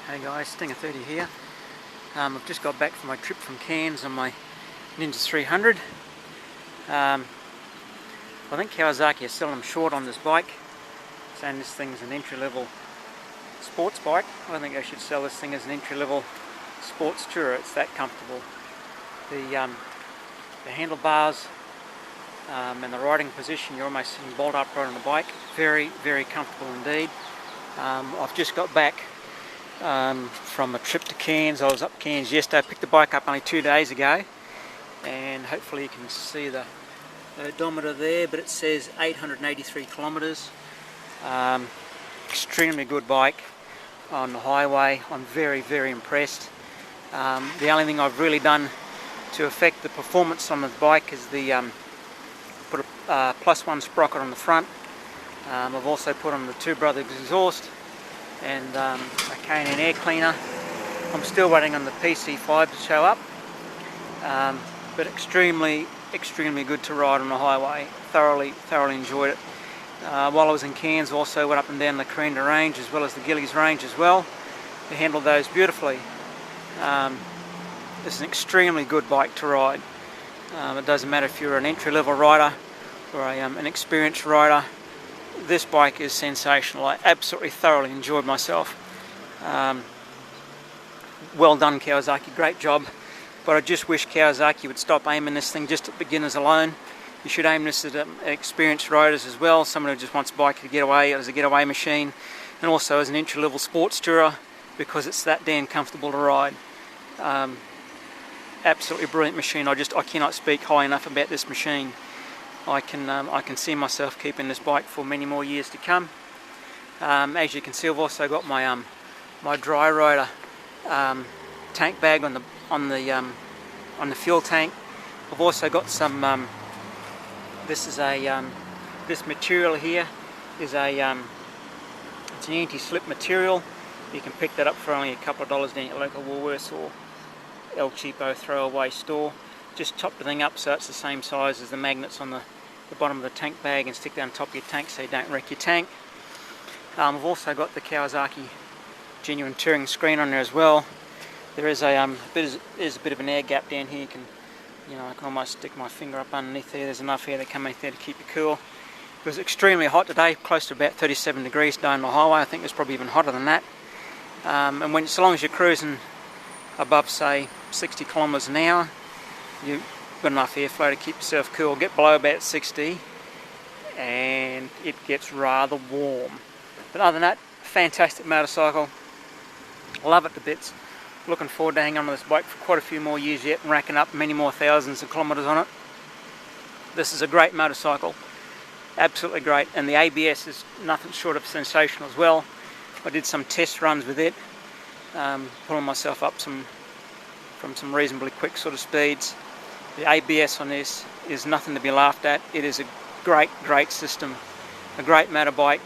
Hey guys, Stinger 30 here. I've just got back from my trip from Cairns on my Ninja 300. I think Kawasaki is selling them short on this bike, saying this thing's an entry-level sports bike. I think they should sell this thing as an entry-level sports tourer. It's that comfortable. The handlebars and the riding position, you're almost sitting bolt upright on the bike. Very, very comfortable indeed. I've just got back from a trip to Cairns. I was up Cairns yesterday. I picked the bike up only 2 days ago, and hopefully you can see the odometer there, but it says 883 kilometres. Extremely good bike on the highway. I'm very, very impressed. The only thing I've really done to affect the performance on the bike is put a +1 sprocket on the front. I've also put on the Two Brothers exhaust and a K&N air cleaner. I'm still waiting on the PC5 to show up, but extremely good to ride on the highway. Thoroughly enjoyed it. While I was in Cairns, also went up and down the Carina range as well as the Gillies range as well. They handled those beautifully. It's an extremely good bike to ride. It doesn't matter if you're an entry-level rider or an experienced rider. This bike is sensational. I absolutely thoroughly enjoyed myself. Well done, Kawasaki, great job. But I just wish Kawasaki would stop aiming this thing just at beginners alone. You should aim this at experienced riders as well, someone who just wants a bike to get away as a getaway machine, and also as an entry-level sports tourer, because it's that damn comfortable to ride. Absolutely brilliant machine. I cannot speak high enough about this machine. I can see myself keeping this bike for many more years to come. As you can see, I've also got my my dry rider tank bag on the fuel tank. I've also got some. This material here is it's an anti-slip material. You can pick that up for only a couple of dollars down at your local Woolworths or El Cheapo throwaway store. Just chop the thing up so it's the same size as the magnets on the bottom of the tank bag, and stick that on top of your tank so you don't wreck your tank. I've also got the Kawasaki genuine touring screen on there as well. There is a bit of an air gap down here. I can almost stick my finger up underneath there. There's enough air that comes in there to keep you cool. It was extremely hot today, close to about 37 degrees down the highway. I think it's probably even hotter than that. And so long as you're cruising above, say, 60 kilometres an hour, you've got enough airflow to keep yourself cool. Get below about 60 and it gets rather warm. But other than that, fantastic motorcycle. Love it to bits. Looking forward to hanging on to this bike for quite a few more years yet and racking up many more thousands of kilometres on it. This is a great motorcycle. Absolutely great. And the ABS is nothing short of sensational as well. I did some test runs with it, pulling myself up from some reasonably quick sort of speeds. The ABS on this is nothing to be laughed at. It is a great system, a great motorbike,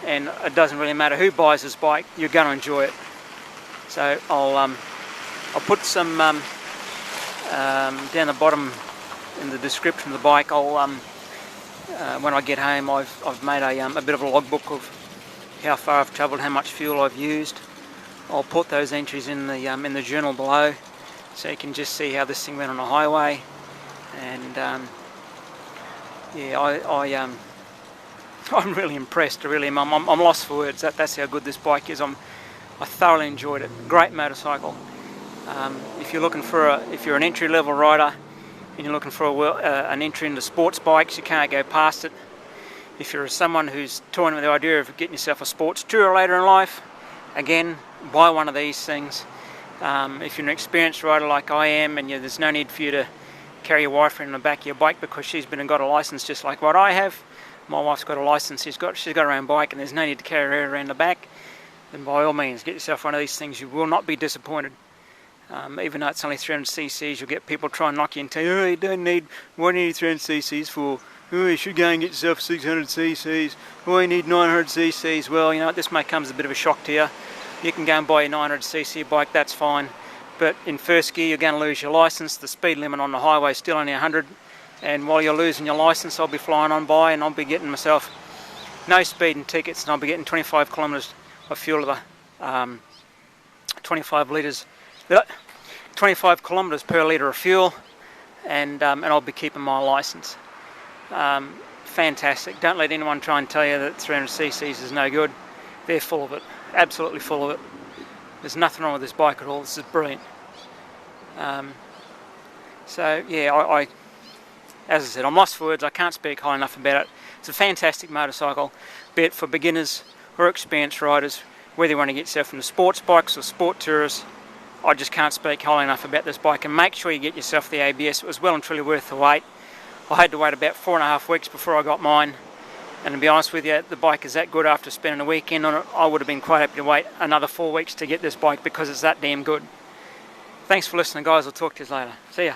and it doesn't really matter who buys this bike, you're going to enjoy it. So I'll put some down the bottom in the description of the bike. When I get home, I've made a bit of a logbook of how far I've travelled, how much fuel I've used. I'll put those entries in the journal below, so you can just see how this thing went on the highway. And yeah, I'm really impressed. I really am. I'm lost for words. That's how good this bike is. I thoroughly enjoyed it. Great motorcycle. If you're an entry-level rider and you're looking for an entry into sports bikes, you can't go past it. If you're someone who's toying with the idea of getting yourself a sports tourer later in life, again, buy one of these things. If you're an experienced rider like I am, and there's no need for you to carry your wife in the back of your bike because she's been and got a license just like what I have. My wife's got a license, she's got her own bike, and there's no need to carry her around the back. Then by all means, get yourself one of these things. You will not be disappointed. Even though it's only 300 cc's, you'll get people try and knock you and tell you, oh, you don't need, what do you need 300 cc's for? Oh, you should go and get yourself 600 cc's. Oh, you need 900 cc's. Well, this may come as a bit of a shock to you. You can go and buy a 900 cc bike, that's fine. But in first gear, you're going to lose your license. The speed limit on the highway is still only 100. And while you're losing your license, I'll be flying on by and I'll be getting myself no speeding tickets, and I'll be getting 25 kilometres of fuel to 25 kilometres per litre of fuel, and I'll be keeping my licence. Fantastic. Don't let anyone try and tell you that 300cc's is no good. They're full of it, absolutely full of it. There's nothing wrong with this bike at all. This is brilliant. So yeah, as I said, I'm lost for words. I can't speak high enough about it. It's a fantastic motorcycle, be it for beginners or experienced riders, whether you want to get yourself into sports bikes or sport tours. I just can't speak highly enough about this bike, and make sure you get yourself the ABS. It was well and truly worth the wait. I had to wait about 4.5 weeks before I got mine, and to be honest with you, the bike is that good. After spending a weekend on it, I would have been quite happy to wait another 4 weeks to get this bike because it's that damn good. Thanks for listening, guys. I'll talk to you later. See ya.